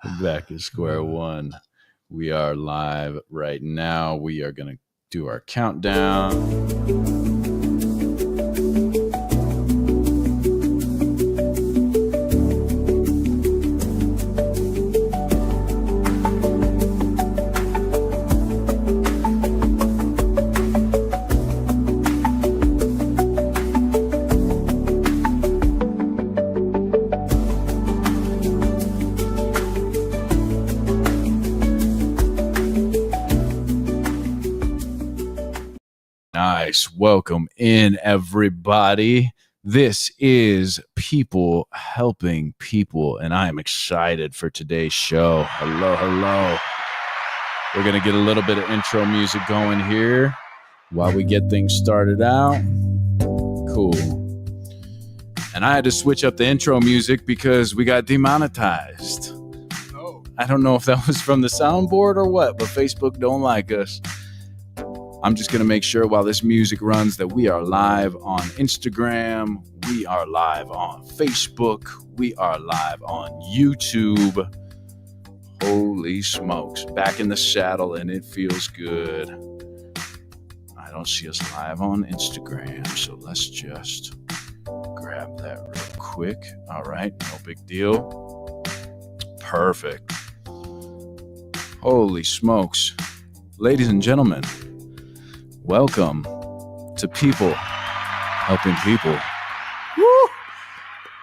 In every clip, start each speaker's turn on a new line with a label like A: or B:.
A: Back at square one. We are live right now. We are going to do our countdown. Nice. Welcome in, everybody. This is People Helping People, and I am excited for today's show. Hello, hello. We're going to get a little bit of intro music going here while we get things started out. Cool. And I had to switch up the intro music because we got demonetized.
B: Oh.
A: I don't know if that was from the soundboard or what, but Facebook don't like us. I'm just going to make sure while this music runs that we are live on Instagram, we are live on Facebook, we are live on YouTube. Holy smokes, back in the saddle and it feels good. I don't see us live on Instagram, so let's just grab that real quick. All right, no big deal. Perfect. Holy smokes. Ladies and gentlemen, welcome to People Helping People. Woo!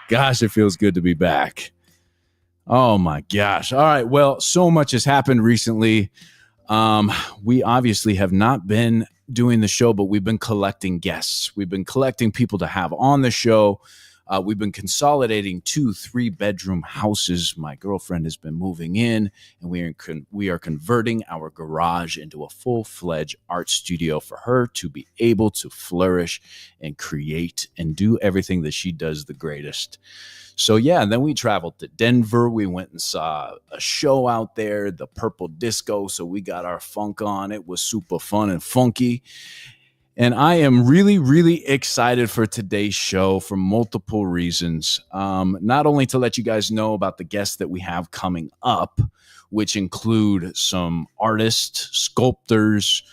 A: Gosh, it feels good to be back. Oh my gosh. All right. Well, so much has happened recently. We obviously have not been doing the show, but we've been collecting guests. We've been collecting people to have on the show. We've been consolidating 2 3-bedroom houses. My girlfriend has been moving in, and we are converting our garage into a full-fledged art studio for her to be able to flourish and create and do everything that she does the greatest. So yeah, and then we traveled to Denver. We went and saw a show out there, the Purple Disco. So we got our funk on. It was super fun and funky. And I am really, really excited for today's show for multiple reasons. Not only to let you guys know about the guests that we have coming up, which include some artists, sculptors,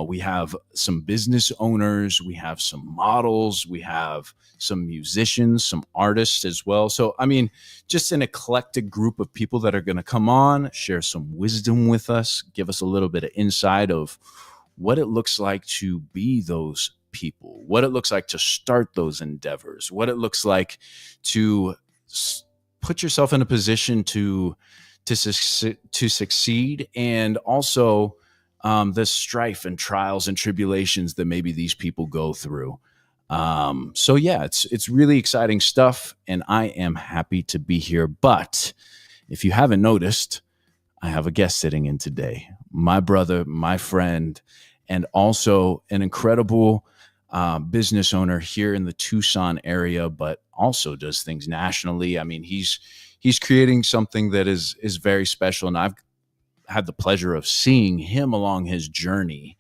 A: we have some business owners, we have some models, we have some musicians, some artists as well. So, I mean, just an eclectic group of people that are going to come on, share some wisdom with us, give us a little bit of insight of what it looks like to be those people, what it looks like to start those endeavors, what it looks like to put yourself in a position to succeed, and also the strife and trials and tribulations that maybe these people go through. So yeah, it's really exciting stuff, and I am happy to be here. But if you haven't noticed, I have a guest sitting in today, my brother, my friend, and also an incredible business owner here in the Tucson area, but also does things nationally. I mean, he's creating something that is very special, and I've had the pleasure of seeing him along his journey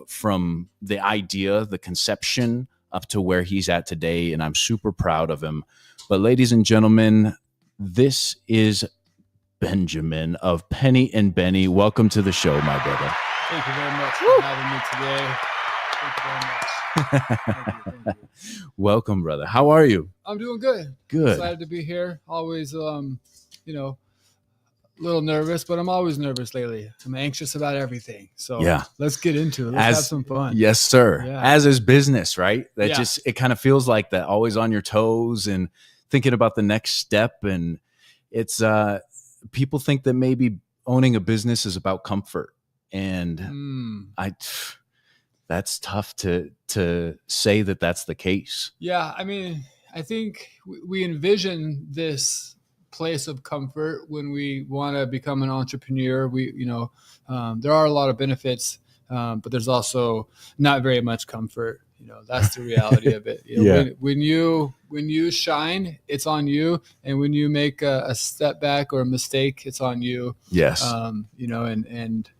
A: from the idea, the conception, up to where he's at today, and I'm super proud of him. But ladies and gentlemen, this is Benjamin of Penny and Benny. Welcome to the show, my brother.
B: Thank you very much for having me today. Thank you very much. Thank you.
A: Welcome, brother. How are you?
B: I'm doing good.
A: Good.
B: Excited to be here. Always, a little nervous, but I'm always nervous lately. I'm anxious about everything. So yeah, let's get into it. Let's have some fun.
A: Yes, sir. Yeah. As is business, right? That
B: yeah.
A: It kind of feels like that, always on your toes and thinking about the next step. And it's people think that maybe owning a business is about comfort. And that's tough to say that that's the case.
B: Yeah. I mean, I think we envision this place of comfort when we want to become an entrepreneur. There are a lot of benefits, but there's also not very much comfort. That's the reality of it. When you shine, it's on you, and when you make a step back or a mistake, it's on you.
A: Yes.
B: And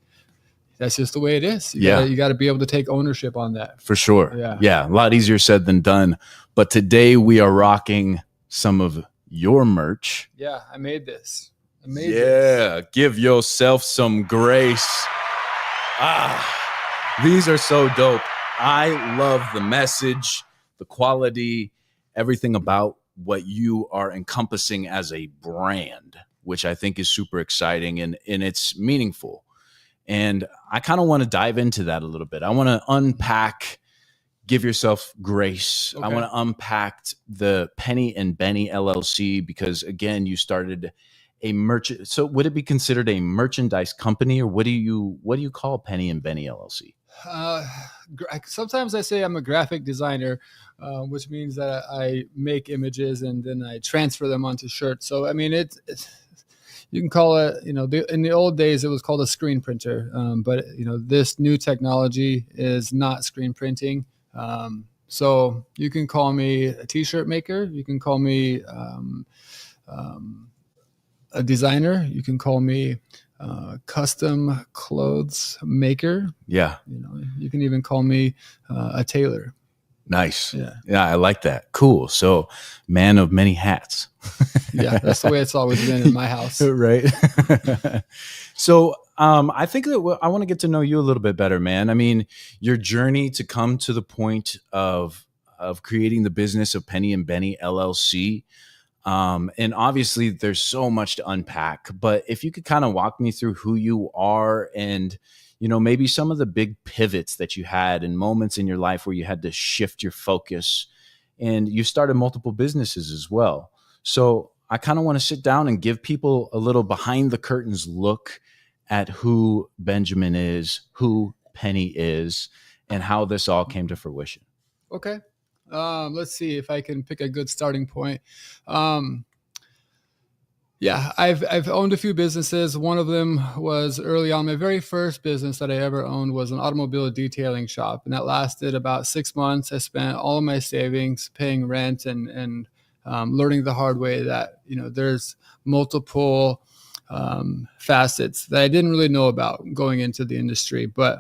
B: that's just the way it is.
A: You
B: got to be able to take ownership on that.
A: For sure. Yeah. A lot easier said than done. But today we are rocking some of your merch.
B: Yeah, I made this. Amazing.
A: Yeah. Give yourself some grace. These are so dope. I love the message, the quality, everything about what you are encompassing as a brand, which I think is super exciting and it's meaningful. And I kind of want to dive into that a little bit. I want to unpack, give yourself grace. I want to unpack the Penny and Benny LLC because, again, you started a merchant. So would it be considered a merchandise company, or what do you call Penny and Benny LLC?
B: Sometimes I say I'm a graphic designer, which means that I make images and then I transfer them onto shirts. So, I mean, it's you can call it, in the old days, it was called a screen printer. But, this new technology is not screen printing. So you can call me a t-shirt maker. You can call me a designer. You can call me custom clothes maker.
A: Yeah.
B: You can even call me a tailor.
A: Nice. Yeah, I like that. Cool. So, man of many hats.
B: Yeah, that's the way it's always been in my house.
A: Right. So, I think that I want to get to know you a little bit better, man. I mean, your journey to come to the point of creating the business of Penny and Benny LLC. And obviously there's so much to unpack, but if you could kind of walk me through who you are and, maybe some of the big pivots that you had and moments in your life where you had to shift your focus, and you started multiple businesses as well. So I kind of want to sit down and give people a little behind the curtains look at who Benjamin is, who Penny is, and how this all came to fruition.
B: Okay. Let's see if I can pick a good starting point. Yeah, I've owned a few businesses. One of them was early on. My very first business that I ever owned was an automobile detailing shop, and that lasted about 6 months. I spent all of my savings paying rent and learning the hard way that there's multiple facets that I didn't really know about going into the industry. But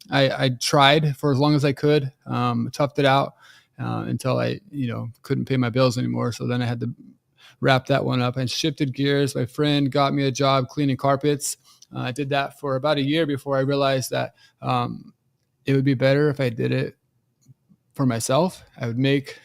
B: I tried for as long as I could, toughed it out until I couldn't pay my bills anymore. So then I had to wrap that one up. I shifted gears. My friend got me a job cleaning carpets. I did that for about a year before I realized that it would be better if I did it for myself. I would make,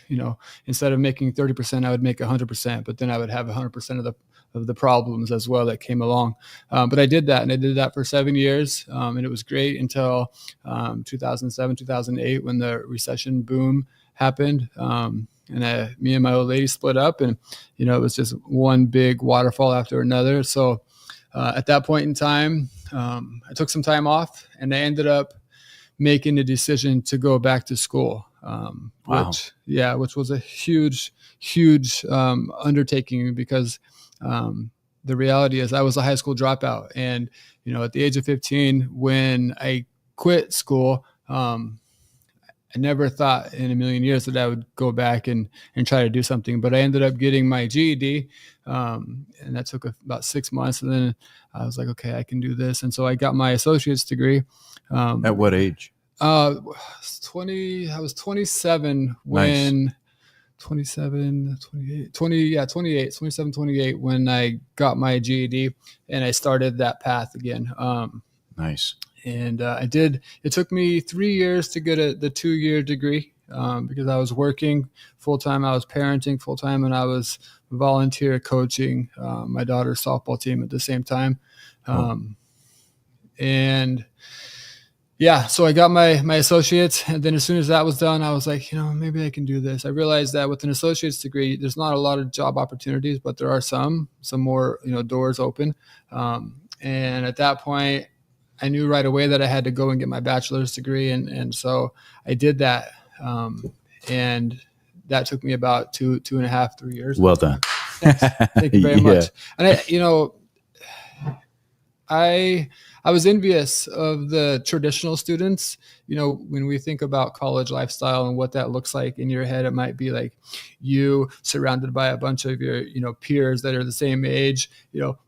B: instead of making 30%, I would make 100%, but then I would have 100% of the problems as well that came along. But I did that, and I did that for 7 years. And it was great until 2007, 2008, when the recession boom happened. And me and my old lady split up, and it was just one big waterfall after another. So at that point in time, I took some time off, and I ended up making the decision to go back to school.
A: Wow.
B: which was a huge undertaking, because the reality is I was a high school dropout, and at the age of 15, when I quit school, I never thought in a million years that I would go back and try to do something, but I ended up getting my GED, and that took about 6 months. And then I was like, okay, I can do this. And so I got my associate's degree.
A: At what age?
B: I was 27 when,
A: Nice.
B: 27, 28, 20, yeah, 28, 27, 28, when I got my GED and I started that path again.
A: Nice.
B: And it took me 3 years to get the 2-year degree, because I was working full-time. I was parenting full-time, and I was volunteer coaching my daughter's softball team at the same time. And yeah, so I got my associates, and then as soon as that was done, I was like, maybe I can do this. I realized that with an associate's degree, there's not a lot of job opportunities, but there are some more, doors open. And at that point, I knew right away that I had to go and get my bachelor's degree. And so I did that. And that took me about 2.5, 3 years.
A: Well done.
B: Thank you very much. And I was envious of the traditional students. When we think about college lifestyle and what that looks like in your head, it might be like you surrounded by a bunch of your, peers that are the same age,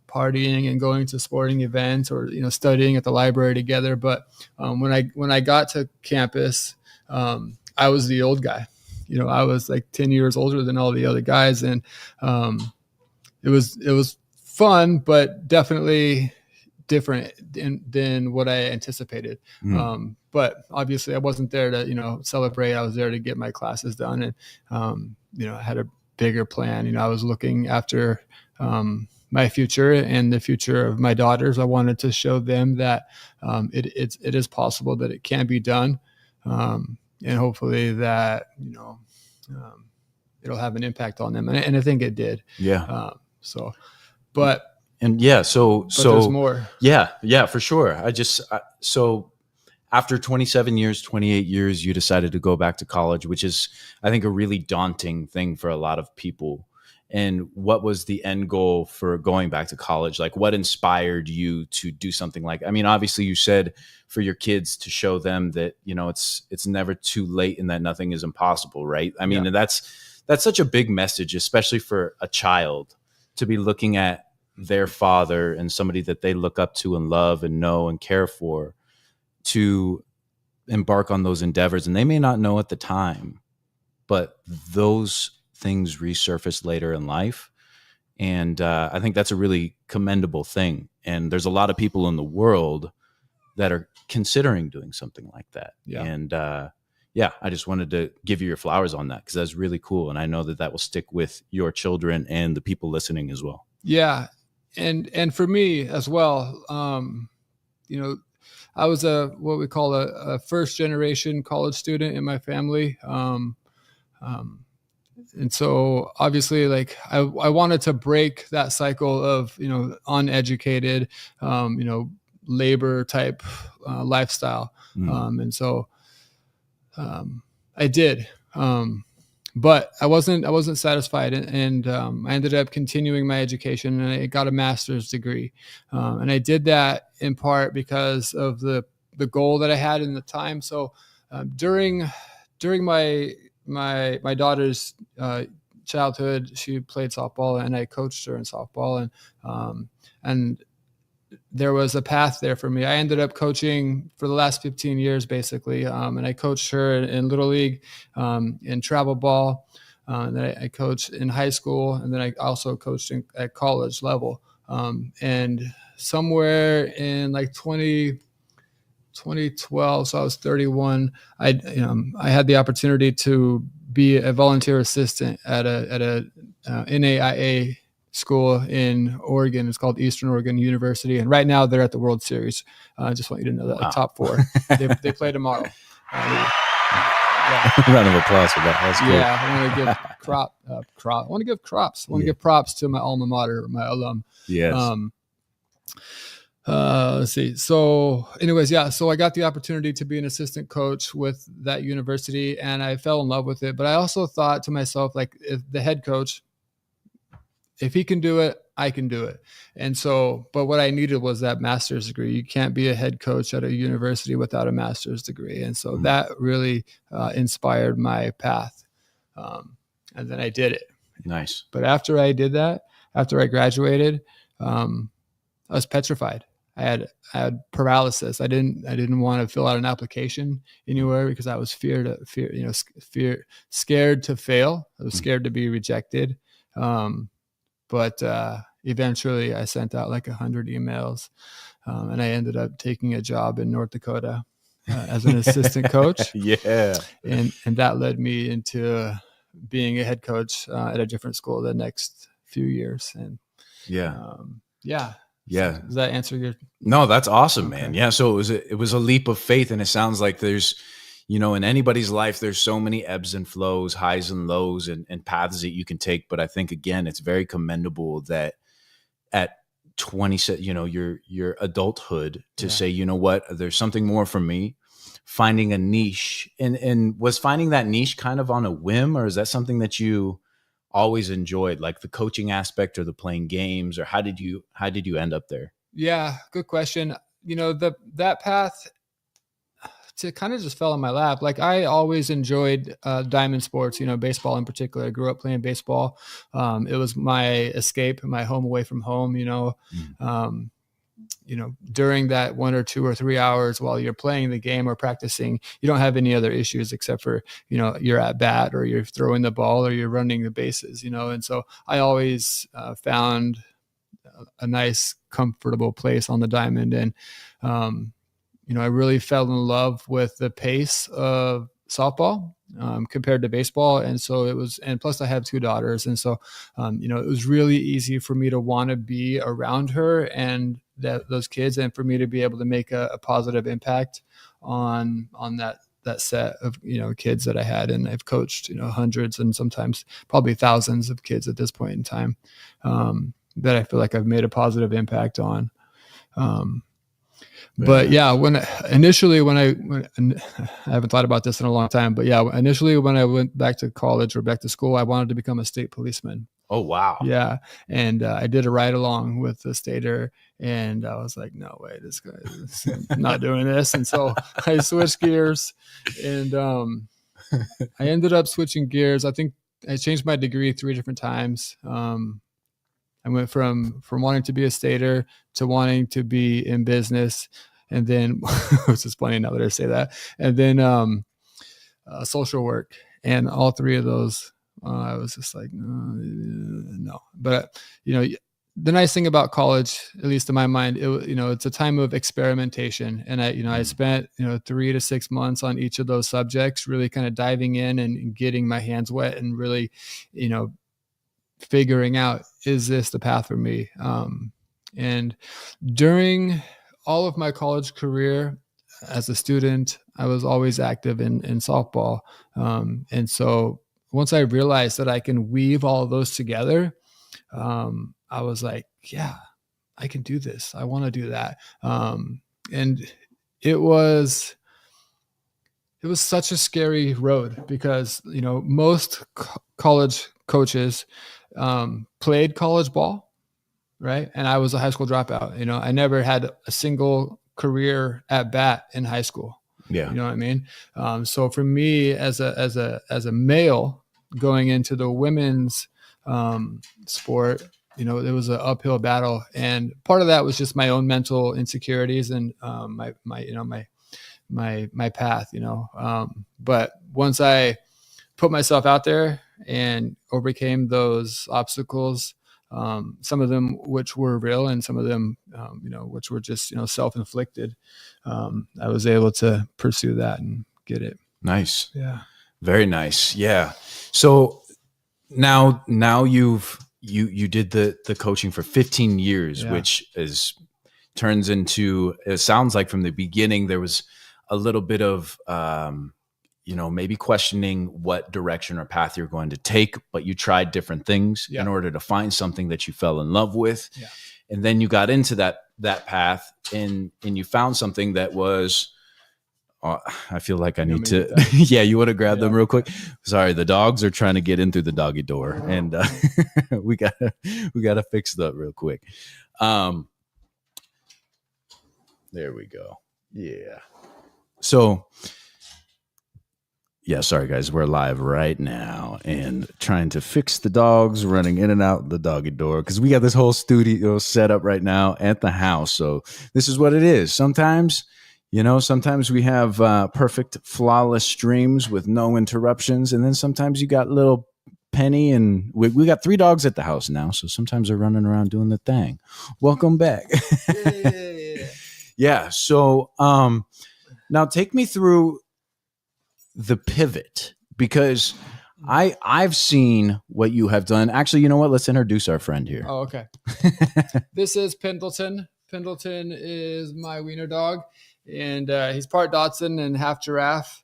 B: partying and going to sporting events, or, studying at the library together. But when I got to campus, I was the old guy. I was like 10 years older than all the other guys. And it was fun, but definitely different than what I anticipated. But obviously I wasn't there to, celebrate. I was there to get my classes done. And, I had a bigger plan. I was looking after, my future and the future of my daughters. I wanted to show them that, it is possible, that it can be done. And hopefully that, it'll have an impact on them. And I think it did.
A: Yeah.
B: But
A: there's
B: more.
A: Yeah, for sure. So after 27 years, 28 years, you decided to go back to college, which is, I think, a really daunting thing for a lot of people. And what was the end goal for going back to college? Like, what inspired you to do something obviously you said for your kids to show them that, it's never too late and that nothing is impossible, right? And that's such a big message, especially for a child, to be looking at their father and somebody that they look up to and love and know and care for, to embark on those endeavors. And they may not know at the time, but those things resurface later in life. And I think that's a really commendable thing. And there's a lot of people in the world that are considering doing something like that.
B: Yeah.
A: And I just wanted to give you your flowers on that, because that's really cool. And I know that will stick with your children and the people listening as well.
B: Yeah. And for me as well, I was what we call a first generation college student in my family. And so obviously, like, I wanted to break that cycle of, uneducated, labor type lifestyle. And so I did. But I wasn't satisfied, and I ended up continuing my education, and I got a master's degree. And I did that in part because of the goal that I had in the time. So during my daughter's childhood, she played softball, and I coached her in softball, and there was a path there for me. I ended up coaching for the last 15 years, basically. And I coached her in Little League, in travel ball. And then I coached in high school. And then I also coached at college level. And somewhere in like 2012, so I was 31, I had the opportunity to be a volunteer assistant at a NAIA school in Oregon. It's called Eastern Oregon University, and right now they're at the World Series. I just want you to know that. Wow. Top four. They play tomorrow.
A: Round of applause for that. That's cool.
B: Yeah, I want to give I want to give props. I want to give props to my alma mater, my alum.
A: Yes.
B: Let's see. So anyways, so I got the opportunity to be an assistant coach with that university, and I fell in love with it. But I also thought to myself, like, if the head coach, if he can do it, I can do it. And so, but what I needed was that master's degree. You can't be a head coach at a university without a master's degree. And so that really inspired my path. And then I did it.
A: Nice.
B: But after I did that, after I graduated, I was petrified. I had paralysis. I didn't want to fill out an application anywhere because I was scared to fail. I was scared to be rejected. But eventually I sent out like 100 emails, and I ended up taking a job in North Dakota as an assistant coach.
A: Yeah.
B: And that led me into being a head coach at a different school the next few years. And
A: yeah.
B: So does that answer your?
A: No, that's awesome,
B: Okay.
A: man. Yeah. So it was a leap of faith, and it sounds like there's, in anybody's life, there's so many ebbs and flows, highs and lows, and paths that you can take. But I think, again, it's very commendable that at 20, your adulthood to say, you know what, there's something more for me, finding a niche. And was finding that niche kind of on a whim, or is that something that you always enjoyed, like the coaching aspect or the playing games, or how did you end up there?
B: Yeah, good question. That path to kind of just fell in my lap. Like, I always enjoyed diamond sports, baseball in particular. I grew up playing baseball. It was my escape, my home away from home, during that 1 or 2 or 3 hours while you're playing the game or practicing, you don't have any other issues except for, you're at bat or you're throwing the ball or you're running the bases, and so I always found a nice, comfortable place on the diamond. And, I really fell in love with the pace of softball compared to baseball. And so and plus I have 2 daughters. And so, it was really easy for me to want to be around her and those kids, and for me to be able to make a positive impact on that set of, kids that I had. And I've coached, hundreds and sometimes probably thousands of kids at this point in time, that I feel like I've made a positive impact on. But yeah, when I haven't thought about this in a long time, but yeah, initially when I went back to college or back to school, I wanted to become a state policeman.
A: Oh, wow.
B: Yeah. And I did a ride along with the stater, and I was like, no way, this guy is not doing this. And so I switched gears, and I ended up switching gears. I think I changed my degree 3 different times. I went from wanting to be a stater to wanting to be in business. And then, which is funny now that I say that, and then social work. And all 3 of those, I was just like, no. But, the nice thing about college, at least in my mind, it's a time of experimentation. And I spent, 3 to 6 months on each of those subjects, really kind of diving in and getting my hands wet and really, figuring out, is this the path for me? And during all of my college career as a student, I was always active in softball. And so once I realized that I can weave all of those together, I was like, yeah, I can do this. I want to do that. And it was such a scary road because, most college coaches played college ball, right? And I was a high school dropout. I never had a single career at bat in high school.
A: Yeah.
B: You know what I mean? So for me as a male going into the women's sport, it was an uphill battle. And part of that was just my own mental insecurities and my path, but once I put myself out there and overcame those obstacles, some of them which were real and some of them, which were just, self-inflicted, I was able to pursue that and get it.
A: Nice.
B: Yeah.
A: Very nice. Yeah. So now you did the coaching for 15 years,
B: Yeah.
A: which turns into, it sounds like from the beginning, there was a little bit of, maybe questioning what direction or path you're going to take, but you tried different things in order to find something that you fell in love with.
B: Yeah.
A: And then you got into that path and you found something that was, I feel like I need to, yeah, you want to grab them real quick? Sorry. The dogs are trying to get in through the doggy door and we gotta fix that real quick. There we go. Yeah. So, yeah, sorry guys, we're live right now and trying to fix the dogs running in and out the doggy door because we got this whole studio set up right now at the house. So this is what it is. Sometimes we have perfect, flawless streams with no interruptions, and then sometimes you got little Penny, and we got 3 dogs at the house now. So sometimes they're running around doing the thing. Welcome back. Yeah. So now take me through the pivot, because I've seen what you have done. Actually, you know what? Let's introduce our friend here.
B: Oh, okay. This is Pendleton. Pendleton is my wiener dog, and he's part Dachshund and half giraffe.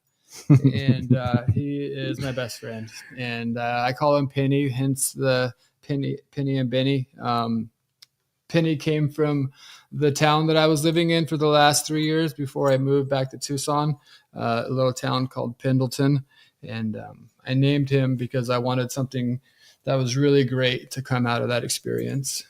B: And he is my best friend. And I call him Penny, hence the Penny and Benny. Penny came from the town that I was living in for the last 3 years before I moved back to Tucson, a little town called Pendleton. And I named him because I wanted something that was really great to come out of that experience.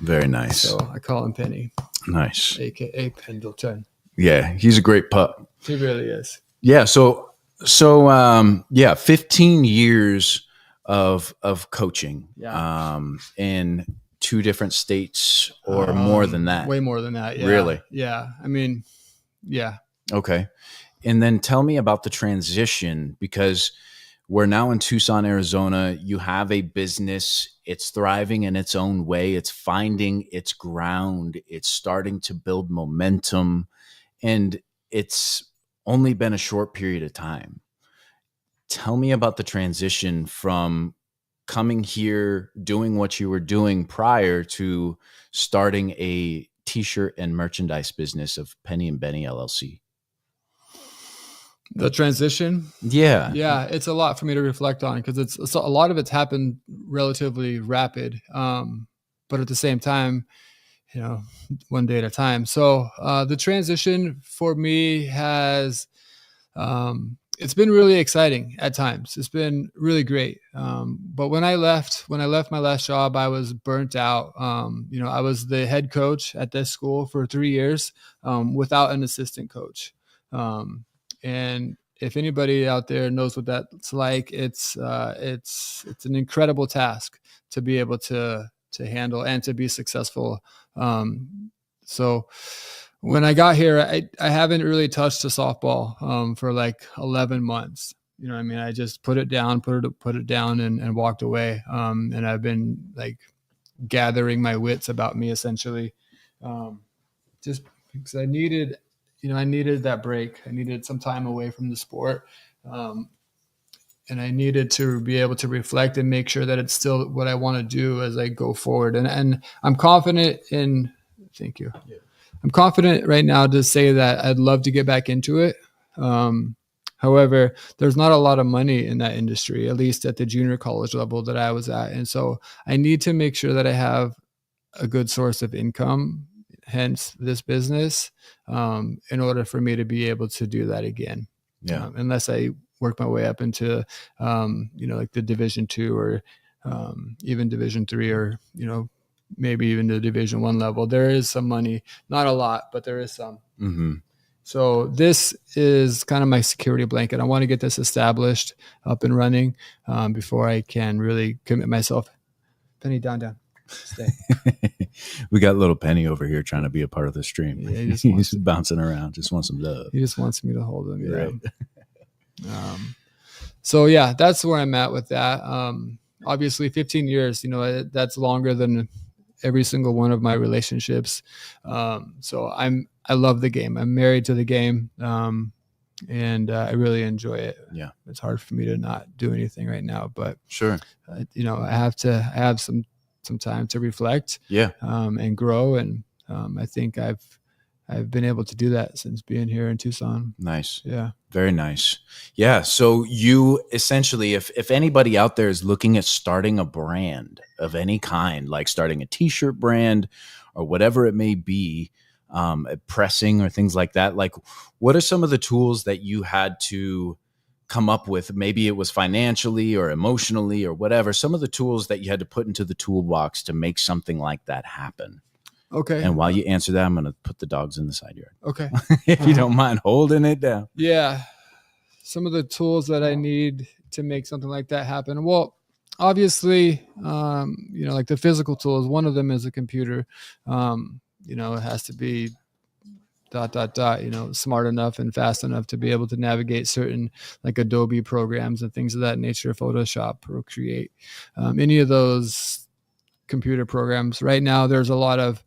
A: Very nice.
B: So I call him Penny.
A: Nice.
B: AKA Pendleton.
A: Yeah, he's a great pup.
B: He really is.
A: Yeah. So 15 years of coaching.
B: Yeah.
A: In 2 different states or more than that.
B: Way more than that. Yeah.
A: Really?
B: Yeah. I mean, yeah.
A: Okay. And then tell me about the transition, because We're now in Tucson, Arizona. You have a business. It's thriving in its own way. It's finding its ground. It's starting to build momentum. And it's only been a short period of time. Tell me about the transition from coming here, doing what you were doing prior to starting a t-shirt and merchandise business of Penny and Benny LLC.
B: The transition. Yeah, it's a lot for me to reflect on because it's a lot of it's happened relatively rapid. But at the same time, one day at a time. So the transition for me has, it's been really exciting at times. It's been really great. But when I left my last job, I was burnt out. I was the head coach at this school for 3 years without an assistant coach. And if anybody out there knows what that's like, it's an incredible task to be able to handle and to be successful. So when I got here, I haven't really touched a softball for like 11 months. I just put it down and walked away. And I've been like gathering my wits about me essentially, just because I needed that break. I needed some time away from the sport. And I needed to be able to reflect and make sure that it's still what I want to do as I go forward. And I'm confident in, thank you. Yeah. I'm confident right now to say that I'd love to get back into it. However, there's not a lot of money in that industry, at least at the junior college level that I was at. And so I need to make sure that I have a good source of income, hence this business, in order for me to be able to do that again.
A: Yeah.
B: Unless I work my way up into, like the Division II or even Division III, or, maybe even the Division I level. There is some money, not a lot, but there is some.
A: Mm-hmm.
B: So this is kind of my security blanket. I want to get this established, up and running, before I can really commit myself. Penny, down. Stay.
A: We got little Penny over here trying to be a part of the stream.
B: Yeah,
A: he's bouncing around, just wants some love.
B: He just wants me to hold him. Yeah.
A: Right.
B: So yeah, that's where I'm at with that. Obviously 15 years, that's longer than every single one of my relationships. So I love the game. I'm married to the game. And I really enjoy it.
A: Yeah.
B: It's hard for me to not do anything right now, but
A: sure.
B: I have some time to reflect, and grow. And I think I've been able to do that since being here in Tucson.
A: Nice.
B: Yeah.
A: Very nice. Yeah. So you essentially, if anybody out there is looking at starting a brand of any kind, like starting a t-shirt brand or whatever it may be, pressing or things like that, like what are some of the tools that you had to come up with? Maybe it was financially or emotionally or whatever, some of the tools that you had to put into the toolbox to make something like that happen.
B: Okay.
A: And while you answer that, I'm going to put the dogs in the side yard.
B: Okay.
A: If you don't mind holding it down.
B: Yeah. Some of the tools that I need to make something like that happen. Well, obviously, like the physical tools, one of them is a computer. It has to be ... smart enough and fast enough to be able to navigate certain like Adobe programs and things of that nature, Photoshop, Procreate, any any computer programs. Right now, there's a lot of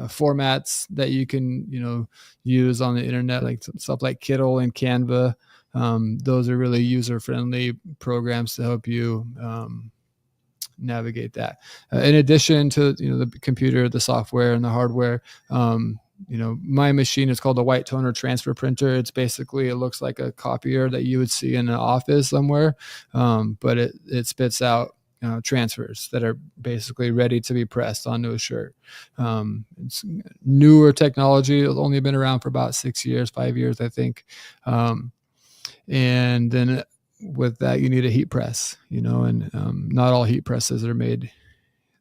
B: formats that you can use on the internet, like stuff like Kittl and Canva. Those are really user-friendly programs to help you navigate that. In addition to the computer, the software, and the hardware, my machine is called a white toner transfer printer. It's basically, it looks like a copier that you would see in an office somewhere, but it spits out transfers that are basically ready to be pressed onto a shirt. It's newer technology. It's only been around for about 5 years, I think. And then with that, you need a heat press, and not all heat presses are made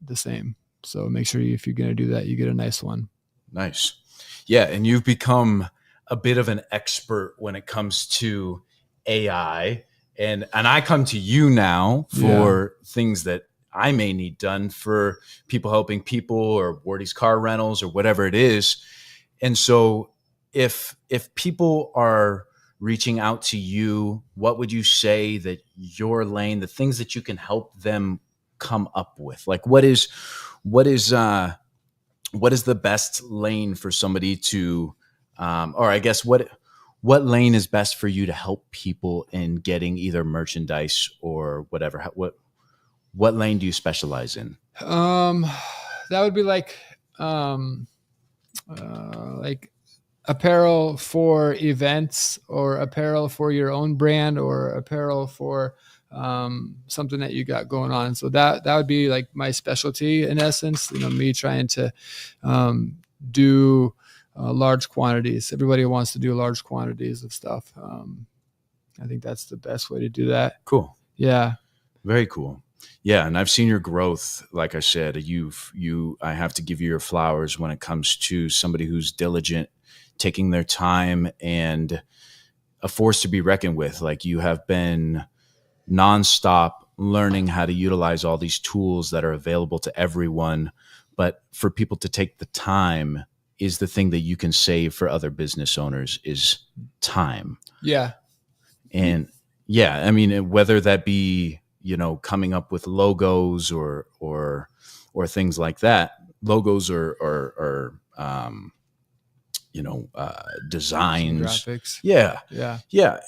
B: the same. So make sure if you're going to do that, you get a nice one.
A: Nice. Yeah. And you've become a bit of an expert when it comes to AI. And I come to you now for things that I may need done for people helping people or Wardy's car rentals or whatever it is. And so if people are reaching out to you, what would you say that your lane, the things that you can help them come up with? Like what is the best lane for somebody to, or I guess what lane is best for you to help people in getting either merchandise or whatever? What lane do you specialize in?
B: That would be like apparel for events, or apparel for your own brand, or apparel for something that you got going on. So that would be like my specialty in essence, me trying to do large quantities. Everybody wants to do large quantities of stuff. I think that's the best way to do that.
A: Cool.
B: Yeah.
A: Very cool. Yeah, and I've seen your growth. Like I said, I have to give you your flowers when it comes to somebody who's diligent, taking their time, and a force to be reckoned with. Like you have been nonstop learning how to utilize all these tools that are available to everyone. But for people to take the time is the thing that you can save for other business owners, is time.
B: Yeah.
A: And yeah, I mean, whether that be, coming up with logos or things like that, logos or designs,
B: graphics.
A: Yeah.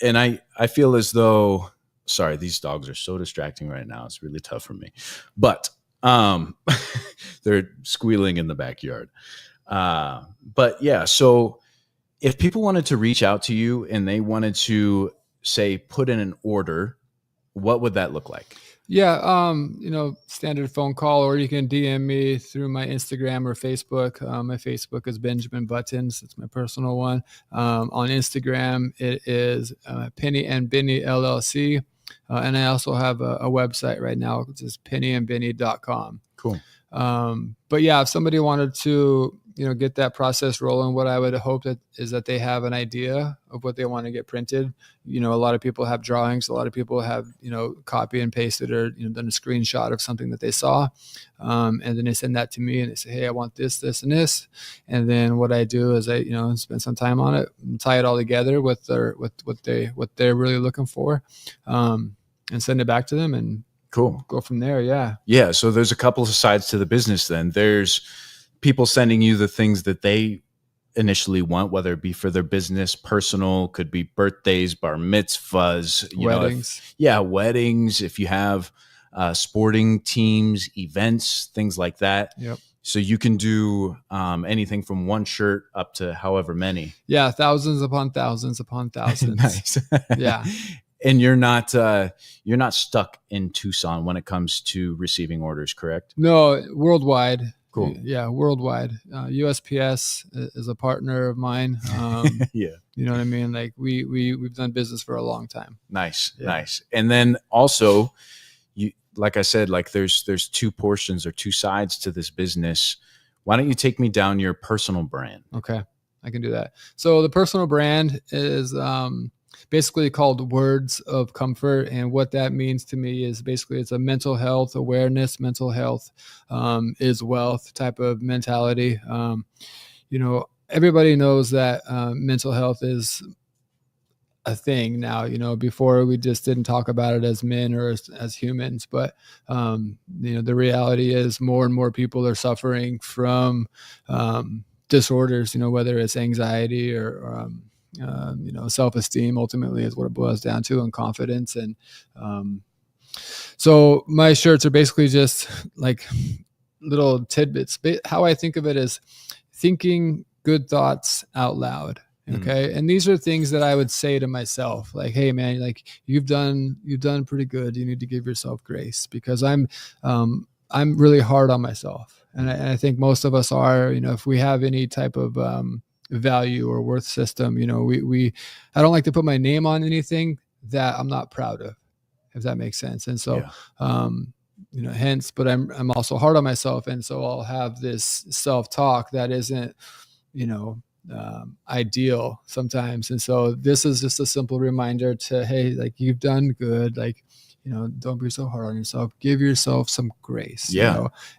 A: And I feel as though, sorry, these dogs are so distracting right now. It's really tough for me, but they're squealing in the backyard. But yeah, so if people wanted to reach out to you and they wanted to say, put in an order, what would that look like?
B: Yeah. Standard phone call, or you can DM me through my Instagram or Facebook. My Facebook is Benjamin Buttons. It's my personal one. On Instagram, it is Penny Benny LLC. And I also have a website right now, which is pennyandbenny.com.
A: Cool.
B: But yeah, if somebody wanted to, get that process rolling, what I would hope is that they have an idea of what they want to get printed. A lot of people have drawings. A lot of people have, copy and pasted or, done a screenshot of something that they saw. And then they send that to me and they say, hey, I want this, this, and this. And then what I do is I, spend some time on it and tie it all together with what they're really looking for, and send it back to them and
A: cool.
B: Go from there. Yeah.
A: Yeah. So there's a couple of sides to the business then. There's people sending you the things that they initially want, whether it be for their business, personal, could be birthdays, bar mitzvahs,
B: weddings.
A: Weddings. If you have sporting teams, events, things like that.
B: Yep.
A: So you can do anything from one shirt up to however many.
B: Yeah. Thousands upon thousands upon thousands.
A: Nice.
B: Yeah.
A: And you're not stuck in Tucson when it comes to receiving orders, correct?
B: No, worldwide.
A: Cool.
B: Yeah, worldwide. USPS is a partner of mine.
A: Yeah.
B: You know what I mean? Like we've done business for a long time.
A: Nice,
B: Yeah.
A: Nice. And then also, you, like I said, like there's two portions or two sides to this business. Why don't you take me down your personal brand?
B: Okay, I can do that. So the personal brand is basically called Words of Comfort. And what that means to me is basically it's a mental health awareness. Mental health is wealth type of mentality. Everybody knows that mental health is a thing now. Before we just didn't talk about it as men or as humans, but the reality is more and more people are suffering from disorders, whether it's anxiety or self-esteem ultimately is what it boils down to, and confidence. And so my shirts are basically just like little tidbits. How I think of it is thinking good thoughts out loud. Okay. And these are things that I would say to myself, like, hey man, like you've done pretty good. You need to give yourself grace, because I'm really hard on myself. And I think most of us are, if we have any type of value or worth system, I don't like to put my name on anything that I'm not proud of, if that makes sense. And so, hence, but I'm also hard on myself. And so I'll have this self-talk that isn't, ideal sometimes. And so this is just a simple reminder to, hey, like you've done good. Like, don't be so hard on yourself. Give yourself some grace.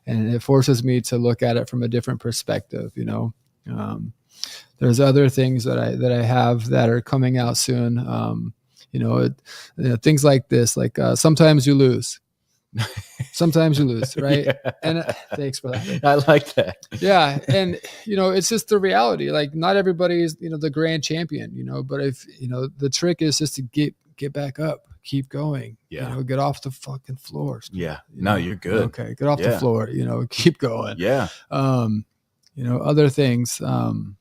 B: And it forces me to look at it from a different perspective, there's other things that I have that are coming out soon. Things like this, like sometimes you lose. Sometimes you lose, right?
A: Yeah.
B: And thanks for that.
A: I like that.
B: Yeah, and it's just the reality. Like not everybody is the grand champion, but if the trick is just to get back up, keep going.
A: Yeah.
B: Get off the fucking floor.
A: Yeah. No, you're good.
B: Okay, get off the floor. Keep going.
A: Yeah.
B: Other things. I'm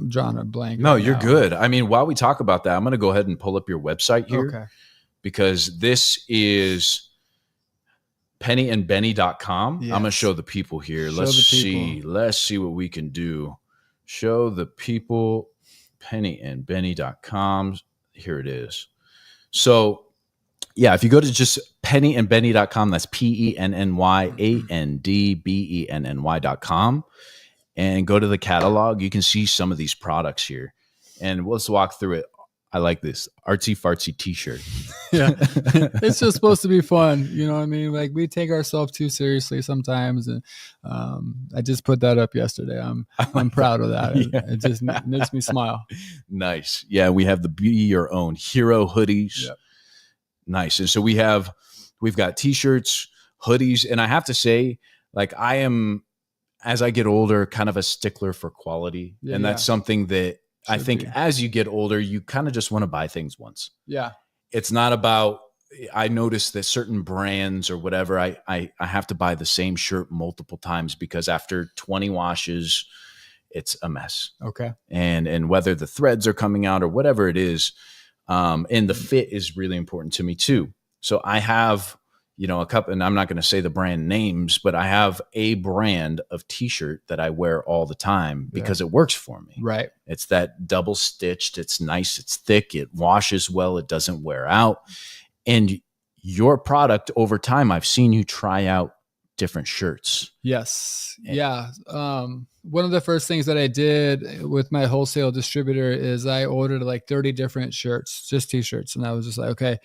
B: drawing a blank.
A: No,
B: right
A: you're
B: now.
A: good. I mean, while we talk about that, I'm going to go ahead and pull up your website here.
B: Okay.
A: Because this is pennyandbenny.com.
B: Yes.
A: I'm going to show the people here. Let's see what we can do. Show the people pennyandbenny.com. Here it is. So, yeah, if you go to just pennyandbenny.com, that's pennyandbenny.com, and go to the catalog, you can see some of these products here. And let's walk through it. I like this artsy fartsy t-shirt.
B: Yeah. It's just supposed to be fun. You know what I mean? Like we take ourselves too seriously sometimes. And I just put that up yesterday. I'm proud of that.
A: Yeah.
B: It just makes me smile.
A: Nice. Yeah. We have the Be Your Own Hero hoodies.
B: Yep.
A: Nice. And so we've got t-shirts, hoodies. And I have to say, like I am, as I get older, kind of a stickler for quality.
B: Yeah,
A: and that's something that I think
B: be.
A: As you get older, you kind of just want to buy things once.
B: Yeah.
A: It's not about, I noticed that certain brands or whatever, I have to buy the same shirt multiple times because after 20 washes, it's a mess.
B: Okay.
A: And whether the threads are coming out or whatever it is, and the fit is really important to me too. So I have, a couple, and I'm not going to say the brand names, but I have a brand of t-shirt that I wear all the time because it works for me.
B: Right.
A: It's that double stitched. It's nice. It's thick. It washes well. It doesn't wear out. And your product over time, I've seen you try out different shirts.
B: Yes. Yeah. One of the first things that I did with my wholesale distributor is I ordered like 30 different shirts, just t-shirts. And I was just like, okay,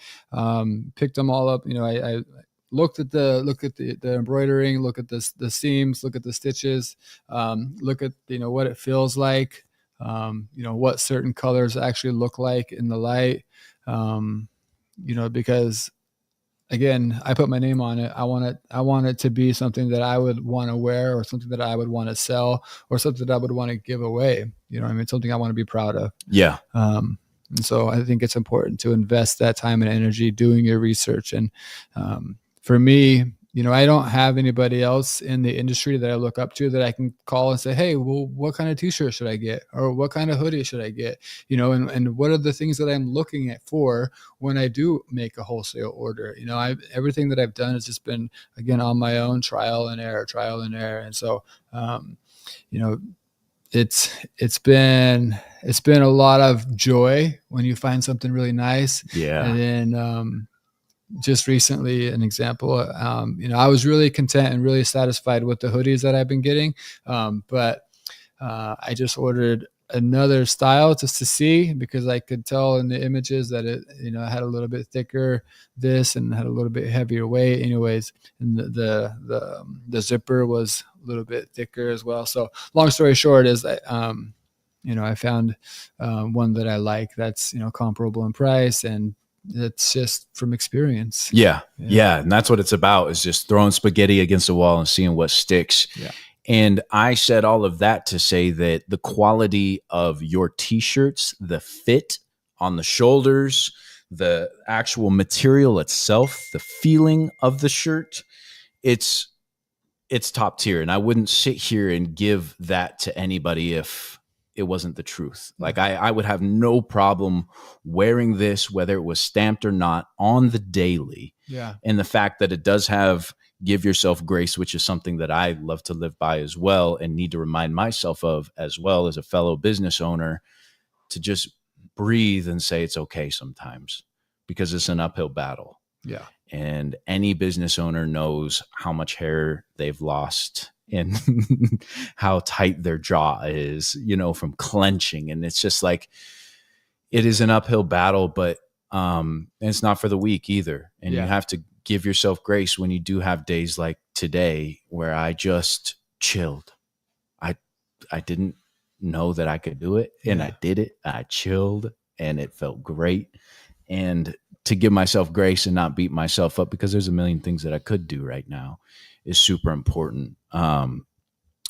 B: picked them all up. I looked at the embroidering, look at the seams, look at the stitches, look at, what it feels like, what certain colors actually look like in the light, because again, I put my name on it. I want it to be something that I would want to wear or something that I would want to sell or something that I would want to give away. Something I want to be proud of.
A: Yeah.
B: And so I think it's important to invest that time and energy doing your research. And for me, I don't have anybody else in the industry that I look up to that I can call and say, hey, well, what kind of t-shirt should I get? Or what kind of hoodie should I get? And what are the things that I'm looking at for when I do make a wholesale order? Everything that I've done has just been, again, on my own trial and error. And so, it's been a lot of joy when you find something really nice.
A: Yeah.
B: And then, just recently, an example, I was really content and really satisfied with the hoodies that I've been getting. But I just ordered another style just to see, because I could tell in the images that it, had a little bit thicker this and had a little bit heavier weight anyways. And the zipper was a little bit thicker as well. So long story short is that, I found one that I like that's, comparable in price, and it's just from experience.
A: Yeah. And that's what it's about, is just throwing spaghetti against the wall and seeing what sticks.
B: Yeah.
A: And I said all of that to say that the quality of your t-shirts, the fit on the shoulders, the actual material itself, the feeling of the shirt, it's top tier. And I wouldn't sit here and give that to anybody if it wasn't the truth. Like I would have no problem wearing this, whether it was stamped or not, on the daily.
B: Yeah.
A: And the fact that it does have give yourself grace, which is something that I love to live by as well, and need to remind myself of as well as a fellow business owner, to just breathe and say it's okay sometimes, because it's an uphill battle.
B: Yeah.
A: And any business owner knows how much hair they've lost and how tight their jaw is, from clenching. And it's just like, it is an uphill battle, but it's not for the weak either. And you have to give yourself grace when you do have days like today where I just chilled. I didn't know that I could do it. And I did it. I chilled and it felt great. And to give myself grace and not beat myself up, because there's a million things that I could do right now, is super important.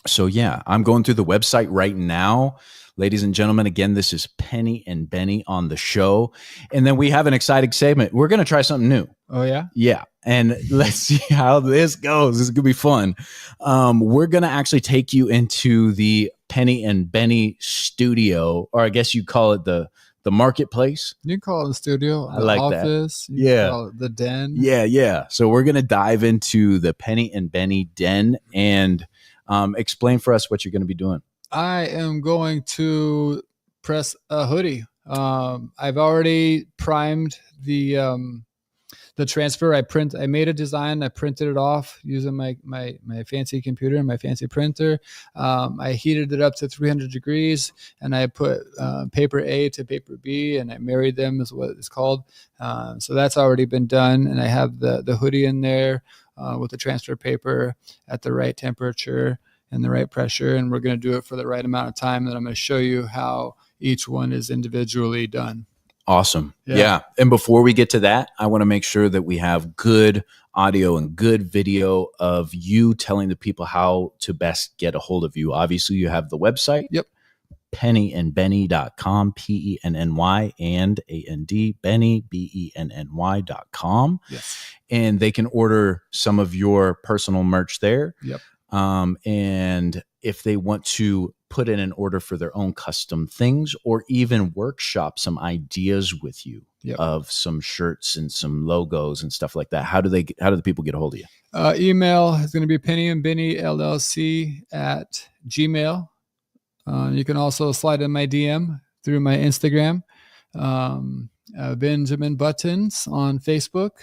A: So yeah, I'm going through the website right now. Ladies and gentlemen, again, this is Penny and Benny on the show. And then we have an exciting segment. We're going to try something new.
B: Oh, yeah?
A: Yeah. And let's see how this goes. This is going to be fun. We're going to actually take you into the Penny and Benny studio, or I guess you call it the marketplace.
B: You can call it the studio,
A: I
B: the
A: like
B: office.
A: that. Yeah.
B: Call it the den.
A: Yeah. So we're going to dive into the Penny and Benny den and explain for us what you're going to be doing.
B: I am going to press a hoodie. I've already primed the transfer. I made a design. I printed it off using my fancy computer and my fancy printer. I heated it up to 300 degrees, and I put paper A to paper B, and I married them, is what it's called. So that's already been done, and I have the hoodie in there with the transfer paper at the right temperature and the right pressure, and we're going to do it for the right amount of time. And I'm going to show you how each one is individually done.
A: Awesome. Yeah. And before we get to that, I want to make sure that we have good audio and good video of you telling the people how to best get a hold of you. Obviously, you have the website.
B: Yep.
A: pennyandbenny.com, PENNY and AND, Benny, BENNY.com.
B: Yes.
A: And they can order some of your personal merch there.
B: Yep.
A: And if they want to put in an order for their own custom things, or even workshop some ideas with you of some shirts and some logos and stuff like that, how do the people get a hold of you?
B: Email is going to be Penny Benny LLC at Gmail. You can also slide in my DM through my Instagram, Benjamin Buttons on Facebook,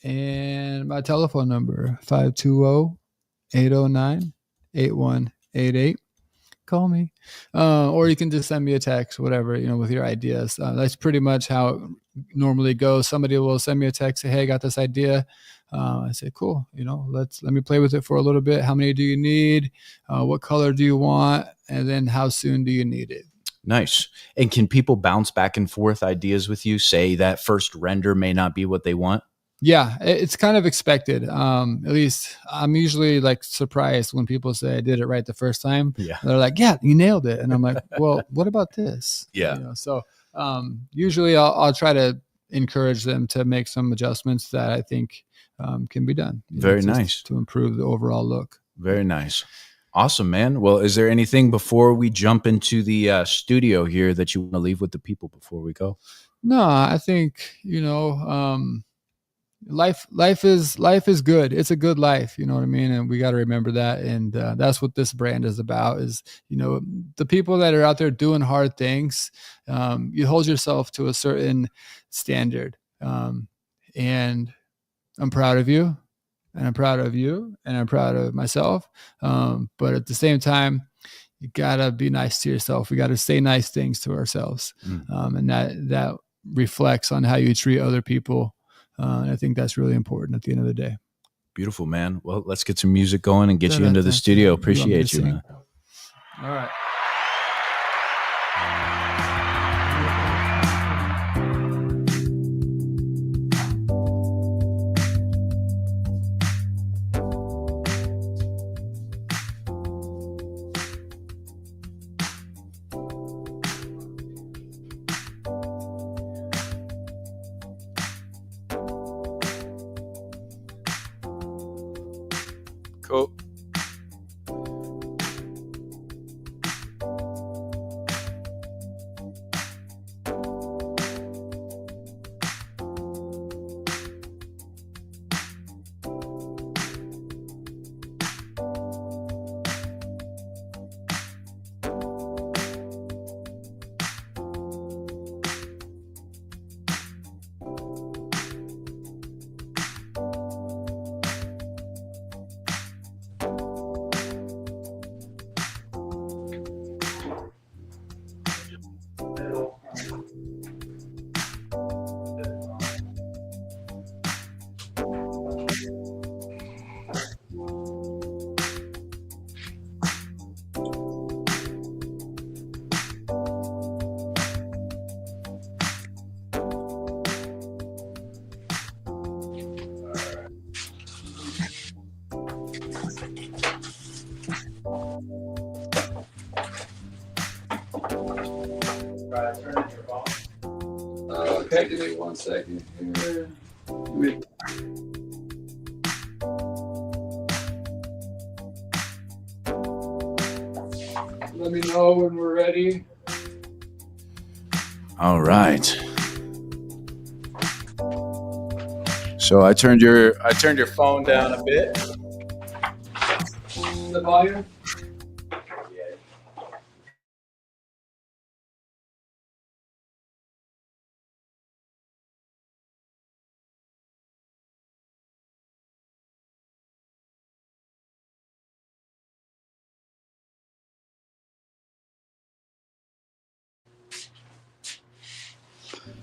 B: and my telephone number 520-809-8188. Call me, or you can just send me a text, whatever, with your ideas. That's pretty much how it normally goes. Somebody will send me a text, say, hey, I got this idea. I say, cool, let me play with it for a little bit. How many do you need? What color do you want? And then how soon do you need it?
A: Nice. And can people bounce back and forth ideas with you? Say that first render may not be what they want?
B: Yeah, it's kind of expected. At least I'm usually surprised when people say I did it right the first time.
A: Yeah.
B: They're like, yeah, you nailed it. And I'm like, well, what about this?
A: Yeah.
B: So usually I'll try to encourage them to make some adjustments that I think can be done.
A: Very nice.
B: To improve the overall look.
A: Very nice. Awesome, man. Well, is there anything before we jump into the studio here that you want to leave with the people before we go?
B: No, I think, life is good. It's a good life. You know what I mean? And we got to remember that. And that's what this brand is about, is, the people that are out there doing hard things. You hold yourself to a certain standard. And I'm proud of you, and I'm proud of you, and I'm proud of myself. But at the same time, you gotta be nice to yourself. We got to say nice things to ourselves. And that reflects on how you treat other people. And I think that's really important at the end of the day.
A: Beautiful, man. Well, let's get some music going and get you into the studio. Appreciate you, man.
B: All right.
A: Cool.
B: right. Give me 1 second here. Let me know when we're ready.
A: All right. So I turned your phone down a bit.
B: The volume.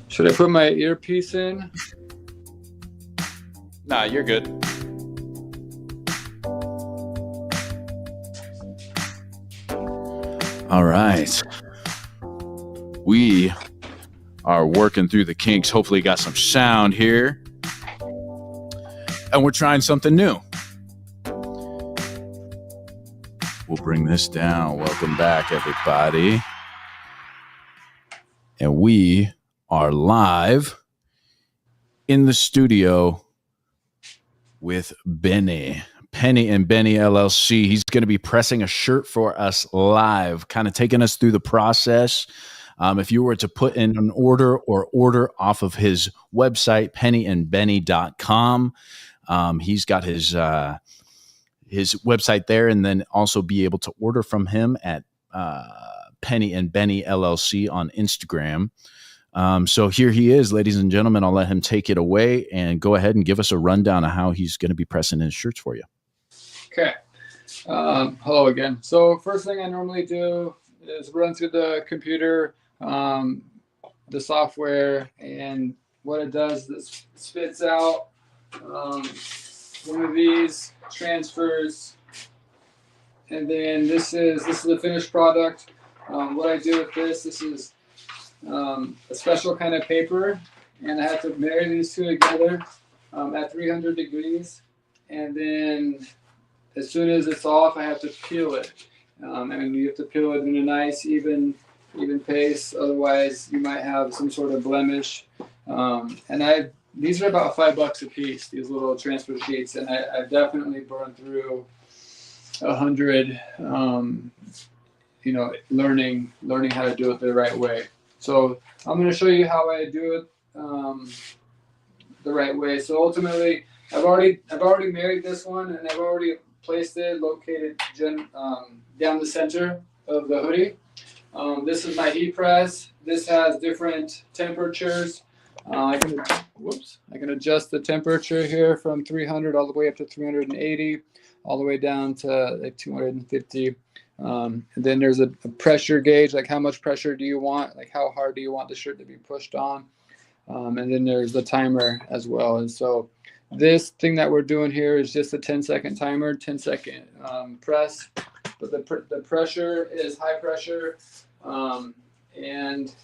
B: Should I put my earpiece in?
A: Nah, you're good. All right. We are working through the kinks. Hopefully, got some sound here. And we're trying something new. We'll bring this down. Welcome back, everybody. And we are live in the studio with Penny Benny LLC. He's going to be pressing a shirt for us live, kind of taking us through the process. If you were to put in an order or order off of his website, pennyandbenny.com, he's got his website there, and then also be able to order from him at Penny and Benny LLC on Instagram. So here he is, ladies and gentlemen. I'll let him take it away and go ahead and give us a rundown of how he's going to be pressing his shirts for you.
B: Okay. Hello again. So first thing I normally do is run through the computer, the software, and what it does is spits out one of these, transfers, and then this is the finished product. What I do with this is a special kind of paper, and I have to marry these two together at 300 degrees, and then as soon as it's off, I have to peel it. And you have to peel it in a nice, even pace. Otherwise, you might have some sort of blemish. And these are about $5 a piece, these little transfer sheets, and I've definitely burned through 100. Learning how to do it the right way. So I'm going to show you how I do it the right way. So ultimately, I've already married this one, and I've already placed it, located down the center of the hoodie. This is my heat press. This has different temperatures. I can adjust the temperature here from 300 all the way up to 380, all the way down to like 250. And then there's a pressure gauge, like how much pressure do you want, like how hard do you want the shirt to be pushed on. And then there's the timer as well. And so this thing that we're doing here is just a 10-second timer, 10-second press. But the pressure is high pressure, and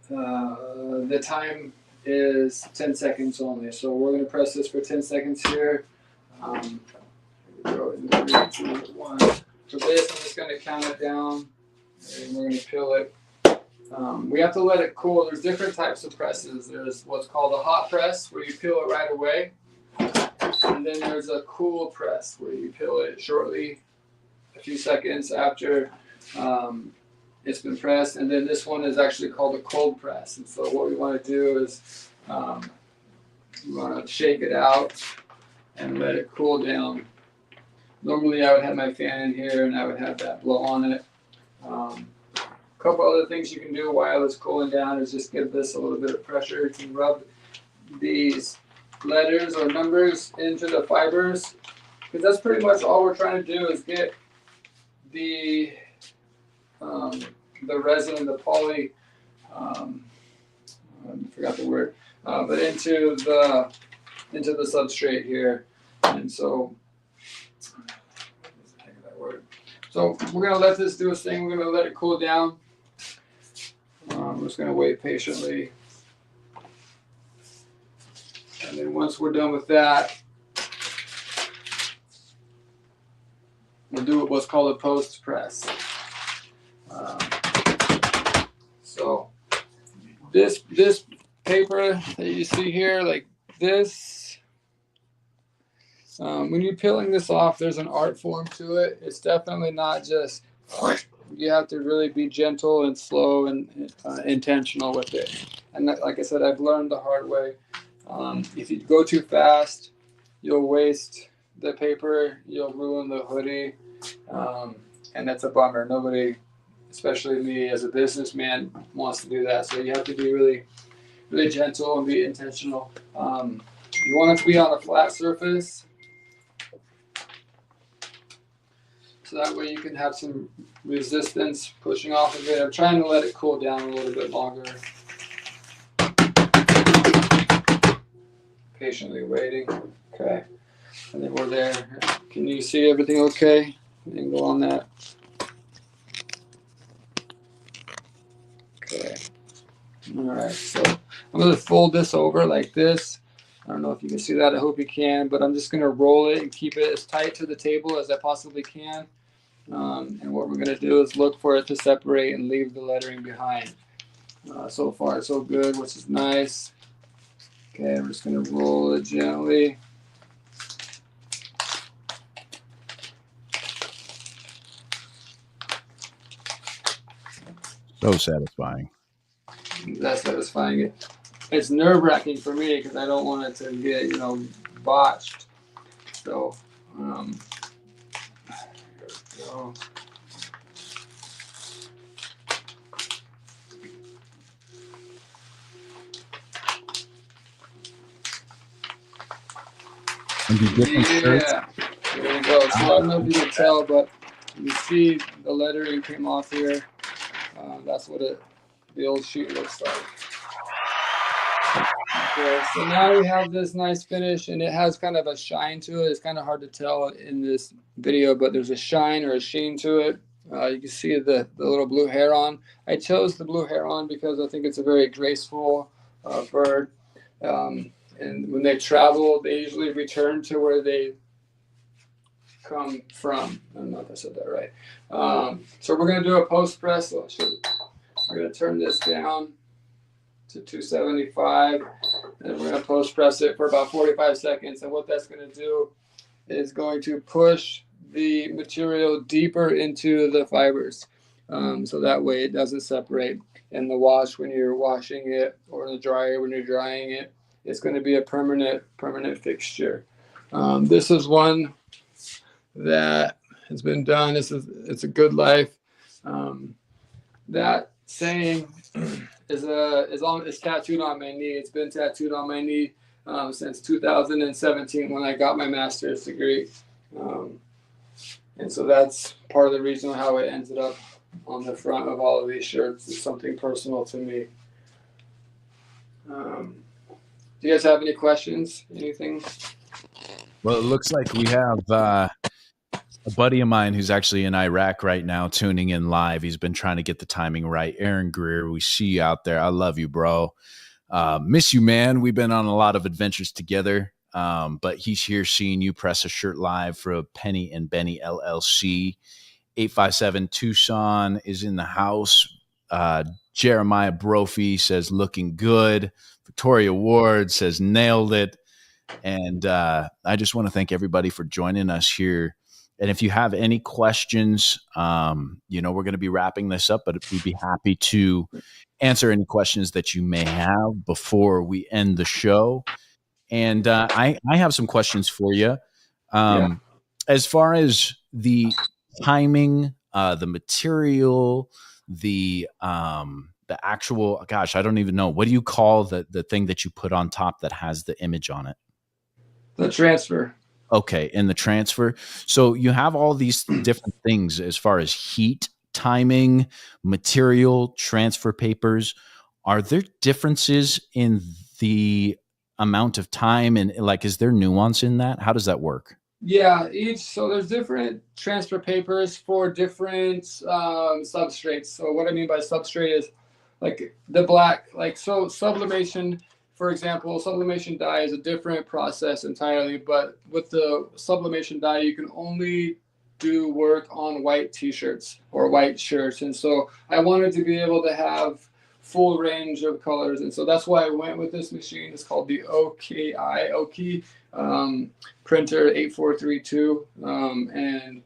B: the time is 10 seconds only. So we're going to press this for 10 seconds here. Go in 3, 2, 1. For this, I'm just going to count it down, and we're going to peel it. We have to let it cool. There's different types of presses. There's what's called a hot press, where you peel it right away. And then there's a cool press, where you peel it shortly, a few seconds after it's been pressed. And then this one is actually called a cold press. And so what we want to do is we want to shake it out and let it cool down. Normally I would have my fan in here, and I would have that blow on it. A couple other things you can do while it's cooling down is just give this a little bit of pressure. You can rub these letters or numbers into the fibers, because that's pretty much all we're trying to do is get the resin, the poly, I forgot the word, but into the substrate here. And so, so we're going to let this do its thing. We're going to let it cool down. I'm just going to wait patiently. And then once we're done with that, we'll do what's called a post press. So this paper that you see here, like this, when you're peeling this off, there's an art form to it. It's definitely not just, you have to really be gentle and slow and intentional with it. And like I said, I've learned the hard way. If you go too fast, you'll waste the paper, you'll ruin the hoodie, and that's a bummer. Nobody, especially me as a businessman, wants to do that. So you have to be really, really gentle and be intentional. You want it to be on a flat surface, so that way you can have some resistance pushing off of it. I'm trying to let it cool down a little bit longer. Patiently waiting. Okay. I think we're there. Can you see everything okay? Angle on that. Okay. All right. So I'm going to fold this over like this. I don't know if you can see that. I hope you can. But I'm just going to roll it and keep it as tight to the table as I possibly can. And what we're going to do is look for it to separate and leave the lettering behind. So far, so good, which is nice. Okay, I'm just going to roll it gently.
A: So satisfying.
B: That's satisfying. It's nerve-wracking for me because I don't want it to get, botched. So, here we go.
A: And do different shirts?
B: Yeah, there we go. So I don't know if you can tell, but you see the lettering came off here. That's what the old sheet looks like. Okay, so now we have this nice finish, and it has kind of a shine to it. It's kind of hard to tell in this video, but there's a shine or a sheen to it. You can see the little blue hair on. I chose the blue hair on because I think it's a very graceful bird. And when they travel, they usually return to where they come from. I don't know if I said that right. So we're going to do a post press. So we're going to turn this down to 275, and we're going to post press it for about 45 seconds. And what that's going to do is going to push the material deeper into the fibers, so that way it doesn't separate in the wash when you're washing it, or in the dryer when you're drying it. It's going to be a permanent fixture. This is one that has been done. It's a good life. That saying is tattooed on my knee. It's been tattooed on my knee since 2017 when I got my master's degree. And so that's part of the reason how it ended up on the front of all of these shirts. It's something personal to me. Do you guys have any questions? Anything?
A: Well, it looks like we have a buddy of mine who's actually in Iraq right now tuning in live. He's been trying to get the timing right. Aaron Greer, we see you out there. I love you, bro. Miss you, man. We've been on a lot of adventures together, but he's here seeing you press a shirt live for Penny and Benny LLC. 857 Tucson is in the house. Jeremiah Brophy says, looking good. Victoria Ward says, nailed it. And I just want to thank everybody for joining us here. And if you have any questions, we're going to be wrapping this up, but we'd be happy to answer any questions that you may have before we end the show. And I have some questions for you. As far as the timing, the material, the actual, gosh, I don't even know. What do you call the thing that you put on top that has the image on it?
B: The transfer.
A: Okay, in the transfer. So you have all these different things as far as heat, timing, material, transfer papers. Are there differences in the amount of time, and is there nuance in that? How does that work?
B: Yeah, so there's different transfer papers for different substrates. So what I mean by substrate is like the black, so sublimation, for example, sublimation dye is a different process entirely, but with the sublimation dye, you can only do work on white t-shirts or white shirts. And so I wanted to be able to have full range of colors. And so that's why I went with this machine. It's called the Oki printer 8432. And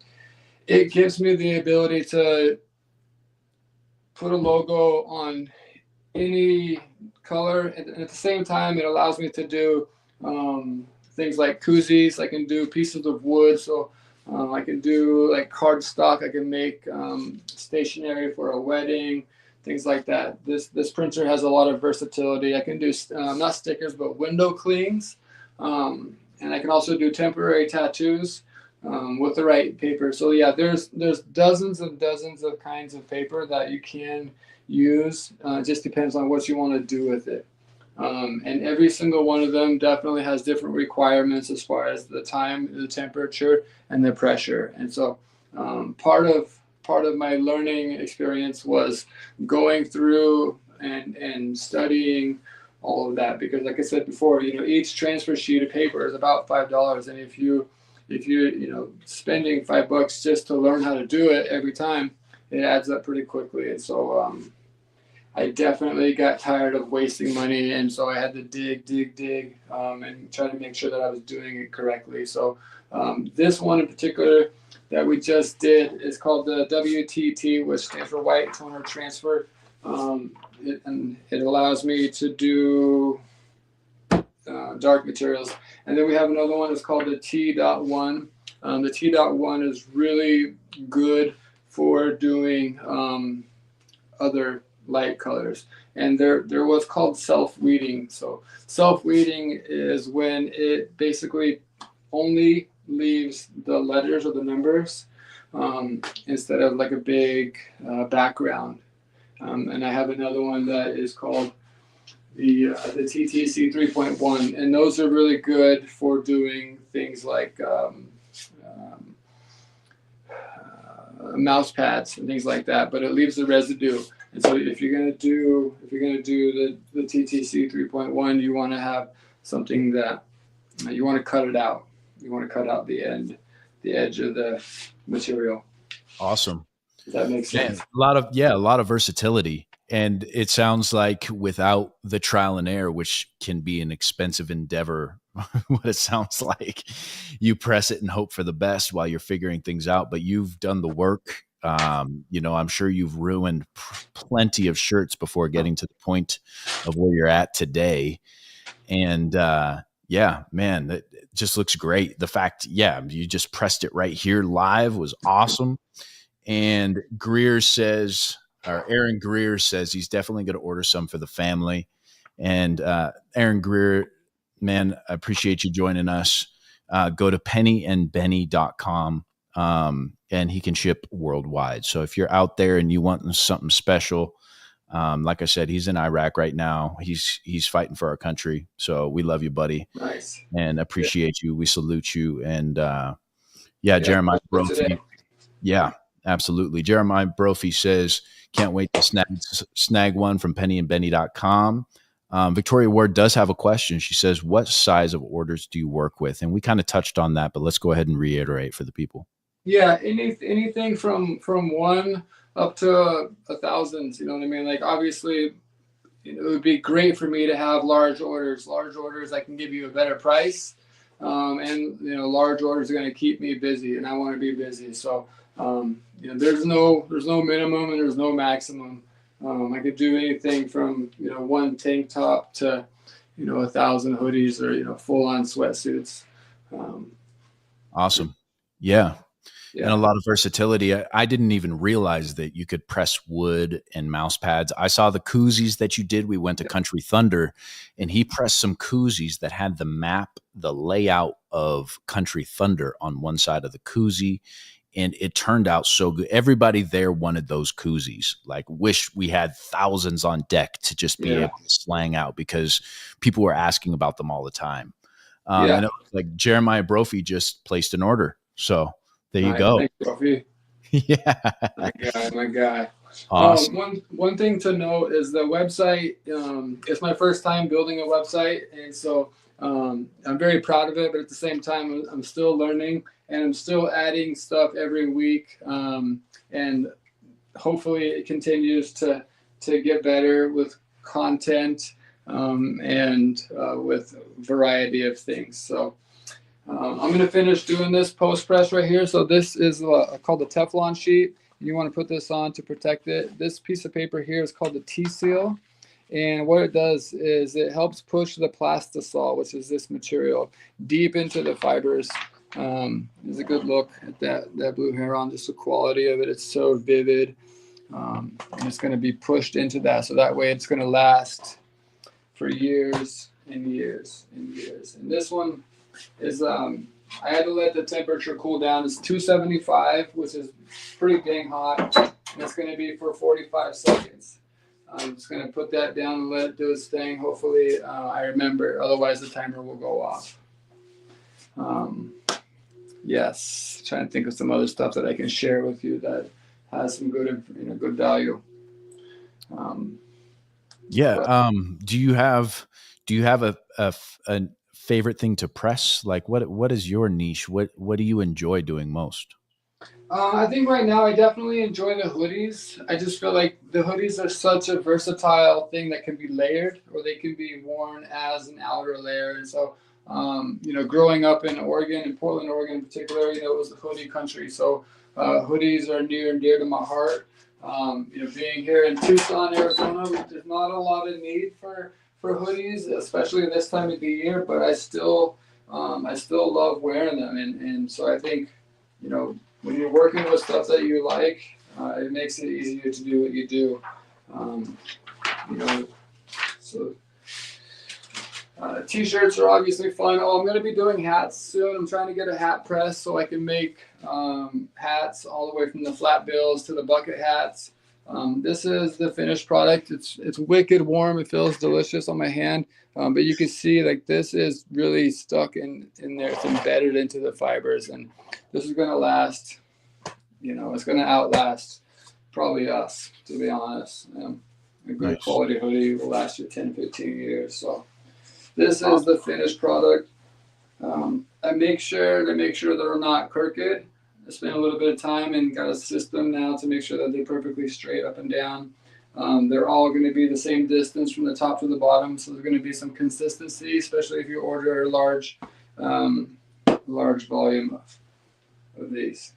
B: it gives me the ability to put a logo on any color, and at the same time, it allows me to do things like koozies. I can do pieces of wood, so I can do like cardstock. I can make stationery for a wedding, things like that. This printer has a lot of versatility. I can do not stickers, but window clings, and I can also do temporary tattoos with the right paper. So yeah, there's dozens and dozens of kinds of paper that you can use. It just depends on what you want to do with it. And every single one of them definitely has different requirements as far as the time, the temperature, and the pressure. And so part of my learning experience was going through and studying all of that, because like I said before, each transfer sheet of paper is about $5, and if you're spending $5 just to learn how to do it every time, it adds up pretty quickly. And so I definitely got tired of wasting money, and so I had to dig, and try to make sure that I was doing it correctly. So this one in particular that we just did is called the WTT, which stands for White Toner Transfer. And it allows me to do dark materials. And then we have another one that's called the T.1. The T.1 is really good for doing other light colors, and they're what's called self-weeding. So self-weeding is when it basically only leaves the letters or the numbers instead of like a big background. And I have another one that is called the TTC 3.1, and those are really good for doing things like mouse pads and things like that, but it leaves the residue. And so if you're gonna do the TTC 3.1, you want to have something that you want to cut it out. You want to cut out the edge of the material.
A: Awesome.
B: Does that make sense?
A: A lot of versatility. And it sounds like without the trial and error, which can be an expensive endeavor, what it sounds like, you press it and hope for the best while you're figuring things out. But you've done the work. I'm sure you've ruined plenty of shirts before getting to the point of where you're at today. And yeah, man, that just looks great. The fact, you just pressed it right here live was awesome. And Aaron Greer says he's definitely going to order some for the family. And Aaron Greer, man, I appreciate you joining us. Go to pennyandbenny.com, and he can ship worldwide. So if you're out there and you want something special, like I said, he's in Iraq right now. He's fighting for our country. So we love you, buddy.
B: Nice.
A: And appreciate you. We salute you. And Jeremiah Brophy. Yeah, absolutely. Jeremiah Brophy says, can't wait to snag one from pennyandbenny.com. Victoria Ward does have a question. She says, what size of orders do you work with? And we kind of touched on that, but let's go ahead and reiterate for the people.
B: Yeah, anything from one up to 1,000. You know what I mean? Like, obviously, it would be great for me to have large orders. Large orders, I can give you a better price, and large orders are going to keep me busy, and I want to be busy. So, there's no minimum and there's no maximum. I could do anything from one tank top to 1,000 hoodies or full on sweatsuits.
A: Awesome. Yeah. And a lot of versatility. I didn't even realize that you could press wood and mouse pads. I saw the koozies that you did. We went to Country Thunder, and he pressed some koozies that had the layout of Country Thunder on one side of the koozie, and it turned out so good. Everybody there wanted those koozies. Like, wish we had thousands on deck to just be able to slang out, because people were asking about them all the time. And it was like Jeremiah Brophy just placed an order. So there you go.
B: Thanks, Brophy.
A: Yeah.
B: My guy.
A: Awesome.
B: One thing to note is the website. It's my first time building a website, and so I'm very proud of it. But at the same time, I'm still learning, and I'm still adding stuff every week. And hopefully, it continues to to get better with content and with variety of things. So I'm going to finish doing this post press right here. So this is called the Teflon sheet. You want to put this on to protect it. This piece of paper here is called the T-seal. And what it does is it helps push the plastisol, which is this material, deep into the fibers. There's a good look at that blue heron, just the quality of it. It's so vivid. And it's going to be pushed into that. So that way it's going to last for years and years and years. And this one is, I had to let the temperature cool down. It's 275, which is pretty dang hot. And it's going to be for 45 seconds. I'm just going to put that down and let it do its thing. Hopefully I remember, otherwise the timer will go off. Yes, trying to think of some other stuff that I can share with you that has some good, good value.
A: Do you have a favorite thing to press? Like what is your niche? What do you enjoy doing most?
B: I think right now I definitely enjoy the hoodies. I just feel like the hoodies are such a versatile thing that can be layered, or they can be worn as an outer layer. And so, growing up in Oregon, in Portland, Oregon in particular, it was a hoodie country. So hoodies are near and dear to my heart. Being here in Tucson, Arizona, there's not a lot of need for hoodies, especially this time of the year. But I still love wearing them, and so I think, when you're working with stuff that you like, it makes it easier to do what you do. T-shirts are obviously fun. I'm going to be doing hats soon. I'm trying to get a hat press so I can make hats all the way from the flat bills to the bucket hats. This is the finished product. It's wicked warm. It feels delicious on my hand. But you can see like this is really stuck in there. It's embedded into the fibers, and this is going to last, it's going to outlast probably us, to be honest. A good quality hoodie will last you 10, 15 years. So this is the finished product. I make sure they're not crooked. I spent a little bit of time and got a system now to make sure that they're perfectly straight up and down. They're all going to be the same distance from the top to the bottom, so there's going to be some consistency, especially if you order a large volume of these.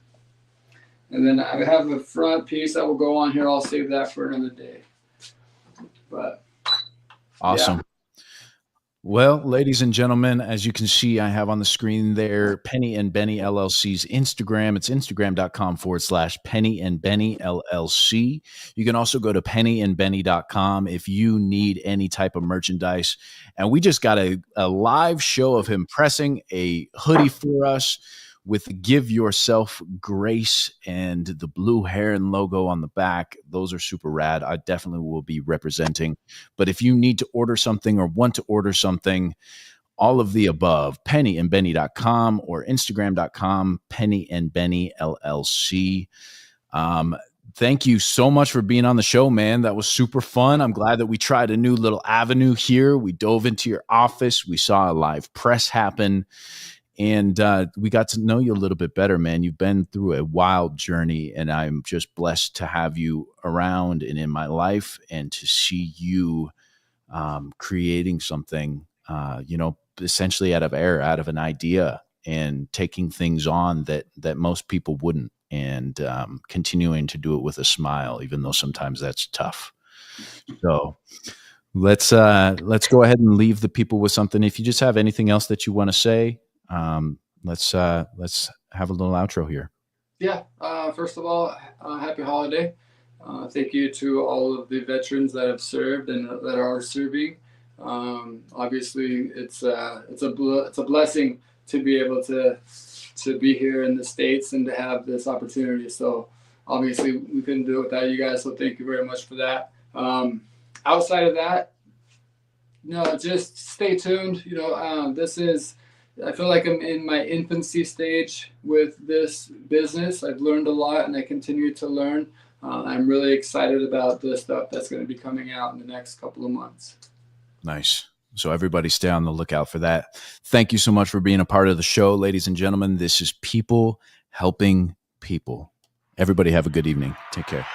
B: And then I have a front piece that will go on here. I'll save that for another day. But
A: awesome. Yeah. Well, ladies and gentlemen, as you can see, I have on the screen there Penny and Benny LLC's Instagram. It's instagram.com/Penny and Benny LLC. You can also go to pennyandbenny.com if you need any type of merchandise. And we just got a live show of him pressing a hoodie for us with the Give Yourself Grace and the blue heron logo on the back. Those are super rad. I definitely will be representing. But if you need to order something or want to order something, all of the above, pennyandbenny.com or instagram.com, Penny and Benny LLC. Thank you so much for being on the show, man. That was super fun. I'm glad that we tried a new little avenue here. We dove into your office. We saw a live press happen. And we got to know you a little bit better, man. You've been through a wild journey, and I'm just blessed to have you around and in my life, and to see you creating something, essentially out of air, out of an idea, and taking things on that most people wouldn't, and continuing to do it with a smile, even though sometimes that's tough. So let's go ahead and leave the people with something. If you just have anything else that you want to say, let's have a little outro here.
B: Yeah. First of all, happy holiday. Thank you to all of the veterans that have served and that are serving. Obviously, it's a blessing to be able to be here in the States and to have this opportunity. So obviously, we couldn't do it without you guys. So thank you very much for that. Outside of that, just stay tuned. I feel like I'm in my infancy stage with this business. I've learned a lot, and I continue to learn. I'm really excited about the stuff that's going to be coming out in the next couple of months.
A: Nice. So everybody stay on the lookout for that. Thank you so much for being a part of the show, ladies and gentlemen. This is People Helping People. Everybody have a good evening. Take care.